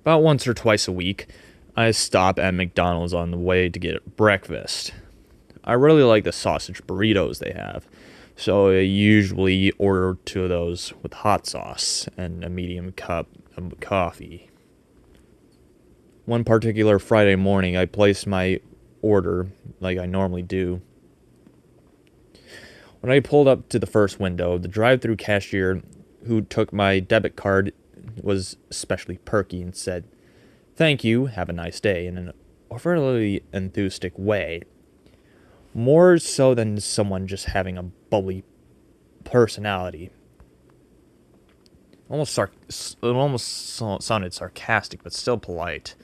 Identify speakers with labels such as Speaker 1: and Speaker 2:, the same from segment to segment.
Speaker 1: About once or twice a week, I stop at McDonald's on the way to get breakfast. I really like the sausage burritos they have, so I usually order two of those with hot sauce and a medium cup of coffee. One particular Friday morning, I placed my order like I normally do. When I pulled up to the first window, the drive-thru cashier who took my debit card was especially perky and said, "Thank you, have a nice day," in an overly enthusiastic way. More so than someone just having a bubbly personality. It almost sounded sarcastic, but still polite.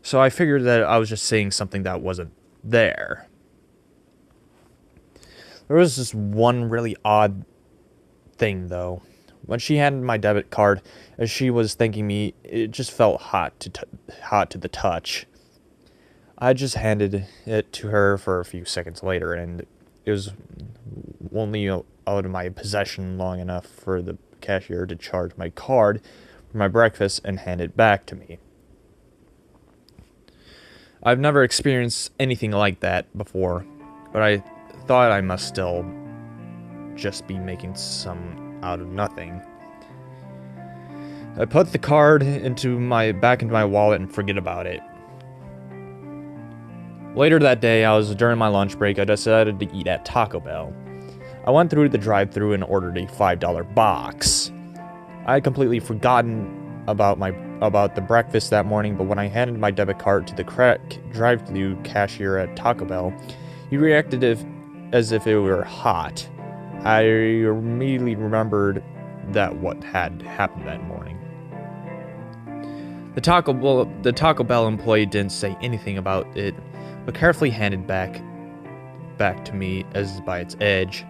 Speaker 1: So I figured that I was just saying something that wasn't there. There was this one really odd thing, though. When she handed my debit card, as she was thanking me, it just felt hot to the touch. I just handed it to her for a few seconds later, and it was only out of my possession long enough for the cashier to charge my card for my breakfast and hand it back to me. I've never experienced anything like that before, but I thought I must still just be making some out of nothing. I put the card back into my wallet and forget about it. Later that day, during my lunch break, I decided to eat at Taco Bell. I went through the drive-thru and ordered a $5 box. I had completely forgotten about the breakfast that morning, but when I handed my debit card to the drive-thru cashier at Taco Bell, he reacted as if it were hot. I immediately remembered that what had happened that morning. The Taco Bell employee didn't say anything about it, but carefully handed back to me as by its edge.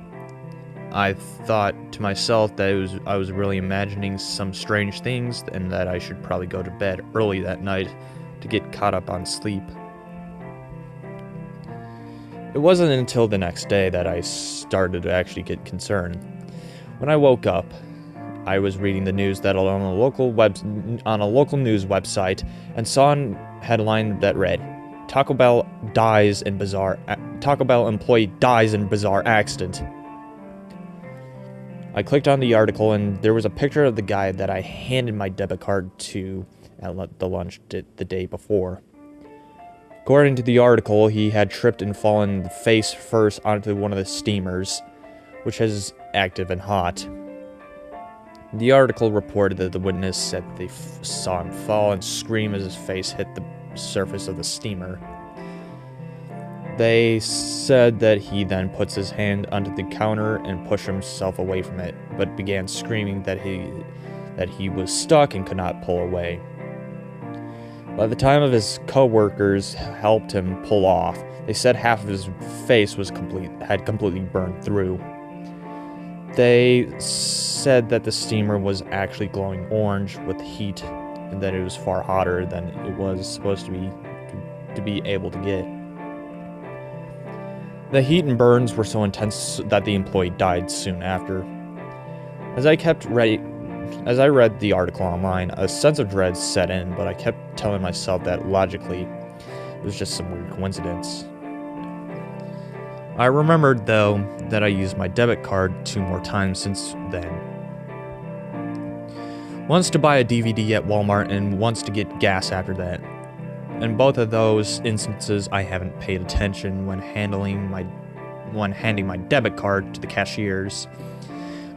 Speaker 1: I thought to myself that I was really imagining some strange things and that I should probably go to bed early that night to get caught up on sleep. It wasn't until the next day that I started to actually get concerned. When I woke up, I was reading the news that on a local news website and saw a headline that read, Taco Bell employee dies in bizarre accident. I clicked on the article and there was a picture of the guy that I handed my debit card to at the lunch the day before. According to the article, he had tripped and fallen face first onto one of the steamers, which is active and hot. The article reported that the witness said they saw him fall and scream as his face hit the surface of the steamer. They said that he then puts his hand under the counter and pushed himself away from it, but began screaming that he was stuck and could not pull away. By the time his co-workers helped him pull off, they said half of his face had completely burned through. They said that the steamer was actually glowing orange with heat, and that it was far hotter than it was supposed to be able to get. The heat and burns were so intense that the employee died soon after. As I read the article online, a sense of dread set in, but I kept telling myself that logically, it was just some weird coincidence. I remembered, though, that I used my debit card 2 more times since then. Once to buy a DVD at Walmart and once to get gas after that. In both of those instances, I haven't paid attention when handing my debit card to the cashiers.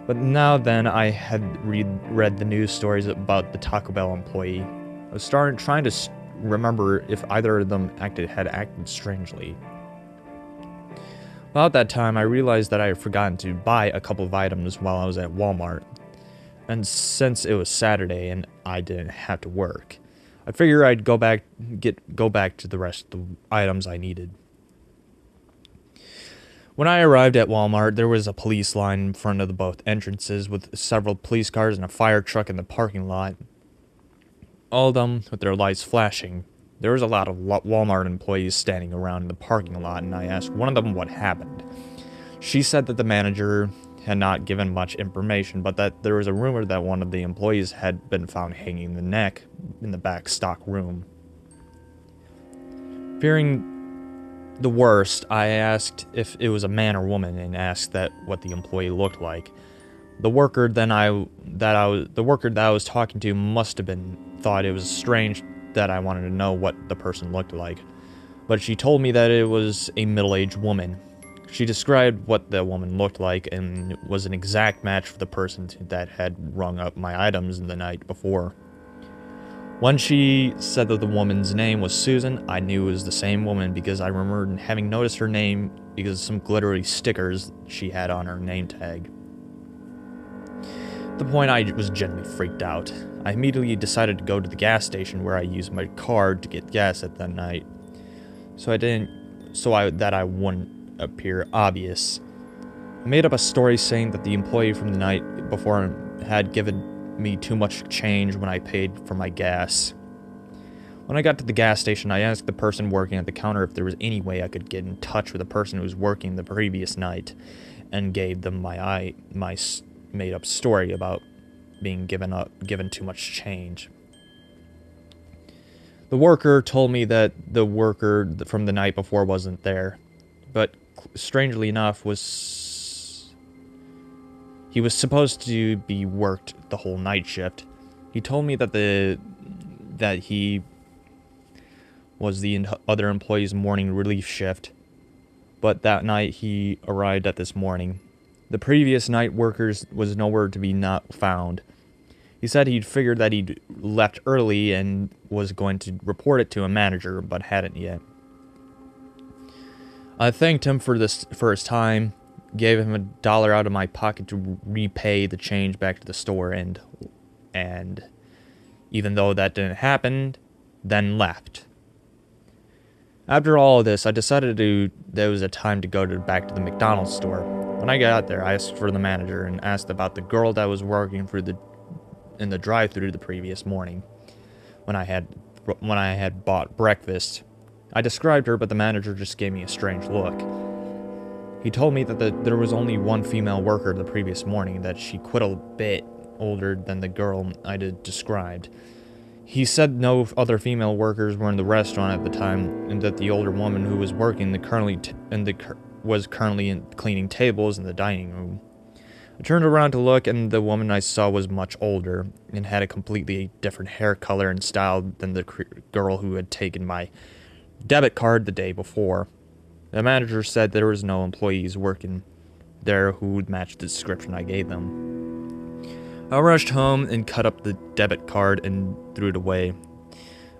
Speaker 1: But now then, I had read the news stories about the Taco Bell employee. I was trying to remember if either of them had acted strangely. About that time, I realized that I had forgotten to buy a couple of items while I was at Walmart. And since it was Saturday and I didn't have to work, I figured I'd go back to the rest of the items I needed. When I arrived at Walmart, there was a police line in front of both entrances with several police cars and a fire truck in the parking lot. All of them with their lights flashing. There was a lot of Walmart employees standing around in the parking lot, and I asked one of them what happened. She said that the manager had not given much information, but that there was a rumor that one of the employees had been found hanging in the neck in the back stock room. Fearing the worst, I asked if it was a man or woman and asked that what the employee looked like. The worker that I was talking to must have thought it was strange that I wanted to know what the person looked like, but she told me that it was a middle-aged woman. She described what the woman looked like and was an exact match for the person that had rung up my items the night before. When she said that the woman's name was Susan, I knew it was the same woman because I remembered having noticed her name because of some glittery stickers she had on her name tag. At the point, I was genuinely freaked out. I immediately decided to go to the gas station where I used my card to get gas at that night, so that I wouldn't appear obvious. I made up a story saying that the employee from the night before had given me too much change when I paid for my gas. When I got to the gas station, I asked the person working at the counter if there was any way I could get in touch with the person who was working the previous night, and gave them my made-up story about being given too much change. The worker told me that the worker from the night before wasn't there, but strangely enough he was supposed to be worked the whole night shift. He told me that he was the other employee's morning relief shift, but that night he arrived at this morning. The previous night workers was nowhere to be not found. He said he'd figured that he'd left early and was going to report it to a manager, but hadn't yet. I thanked him for his time, gave him $1 out of my pocket to repay the change back to the store, and even though that didn't happen, then left. After all of this, I decided there was a time to go back to the McDonald's store. When I got there, I asked for the manager and asked about the girl that was working in the drive-thru the previous morning when I had bought breakfast. I described her, but the manager just gave me a strange look. He told me that there was only one female worker the previous morning, that she quit a bit older than the girl I described. He said no other female workers were in the restaurant at the time, and that the older woman who was working was currently cleaning tables in the dining room. I turned around to look, and the woman I saw was much older and had a completely different hair color and style than the girl who had taken my debit card the day before. The manager said there was no employees working there who would match the description I gave them. I rushed home and cut up the debit card and threw it away.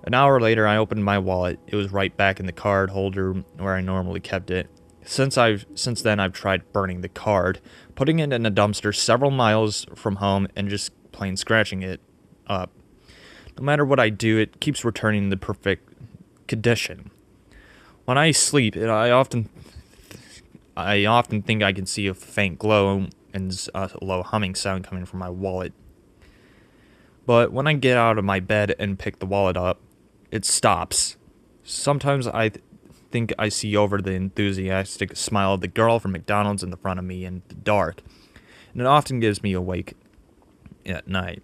Speaker 1: An hour later, I opened my wallet. It was right back in the card holder where I normally kept it. Since then, I've tried burning the card, putting it in a dumpster several miles from home, and just plain scratching it up. No matter what I do, it keeps returning the perfect condition. When I sleep, I often think I can see a faint glow and a low humming sound coming from my wallet. But when I get out of my bed and pick the wallet up, it stops. Sometimes I think I see over the enthusiastic smile of the girl from McDonald's in the front of me in the dark, and it often gives me awake at night.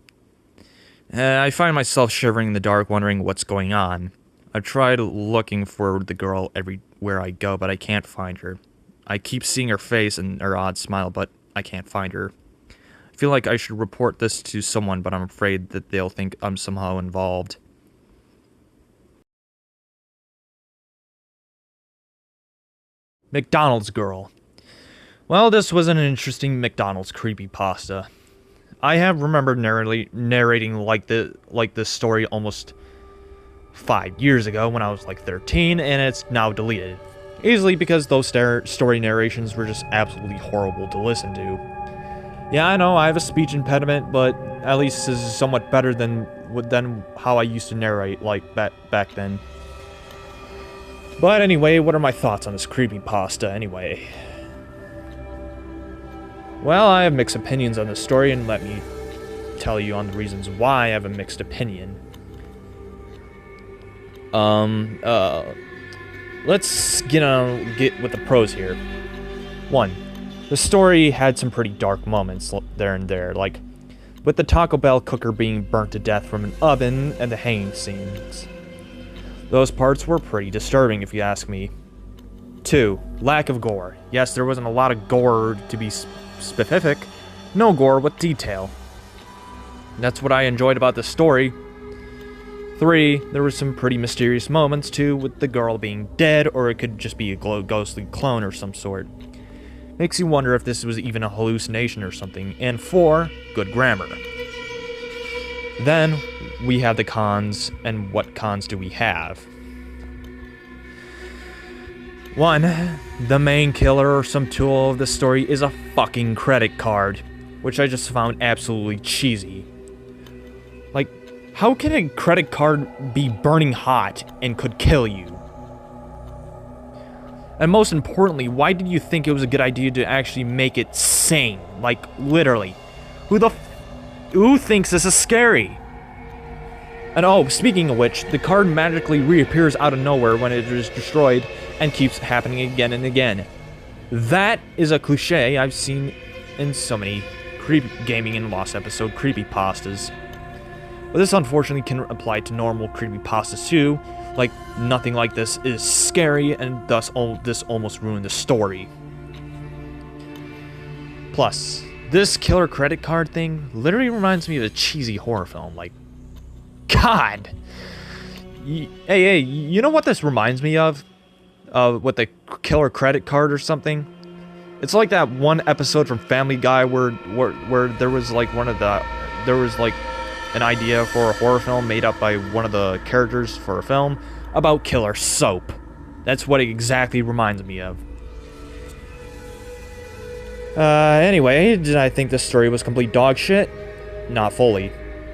Speaker 1: I find myself shivering in the dark, wondering what's going on. I've tried looking for the girl everywhere I go, but I can't find her. I keep seeing her face and her odd smile, but I can't find her. I feel like I should report this to someone, but I'm afraid that they'll think I'm somehow involved. McDonald's girl. Well, this was an interesting McDonald's creepypasta. I have remembered narrating like this story almost 5 years ago when I was like 13, and it's now deleted. Easily because those story narrations were just absolutely horrible to listen to. Yeah, I know I have a speech impediment, but at least this is somewhat better than how I used to narrate like back then. But anyway, what are my thoughts on this creepypasta anyway? Well, I have mixed opinions on this story, and let me tell you on the reasons why I have a mixed opinion. Let's get with the pros here. 1. The story had some pretty dark moments there and there, like with the Taco Bell cooker being burnt to death from an oven and the hanging scenes. Those parts were pretty disturbing if you ask me. 2. Lack of gore. Yes, there wasn't a lot of gore to be specific. No gore with detail. That's what I enjoyed about the story. 3. There were some pretty mysterious moments too, with the girl being dead, or it could just be a ghostly clone or some sort. Makes you wonder if this was even a hallucination or something. And 4. Good grammar. Then, we have the cons, and what cons do we have? 1. The main killer or some tool of the story is a fucking credit card, which I just found absolutely cheesy. Like, how can a credit card be burning hot and could kill you? And most importantly, why did you think it was a good idea to actually make it sane? Like, literally. Who thinks this is scary? And oh, speaking of which, the card magically reappears out of nowhere when it is destroyed and keeps happening again and again. That is a cliche I've seen in so many gaming and lost episode creepypastas. But this unfortunately can apply to normal creepypastas too. Like, nothing like this is scary, and thus this almost ruined the story. Plus, this killer credit card thing literally reminds me of a cheesy horror film. Like, God! Hey, you know what this reminds me of? With the killer credit card or something? It's like that one episode from Family Guy where there was like an idea for a horror film made up by one of the characters for a film about killer soap. That's what it exactly reminds me of. Anyway, did I think this story was complete dog shit? Not fully.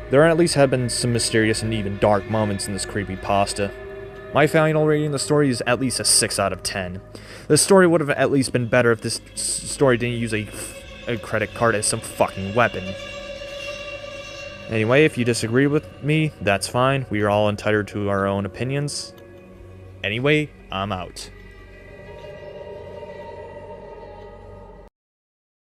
Speaker 1: There at least have been some mysterious and even dark moments in this creepypasta. My final rating of the story is at least a 6 out of 10. The story would have at least been better if this story didn't use a credit card as some fucking weapon. Anyway, if you disagree with me, that's fine. We are all entitled to our own opinions. Anyway, I'm out.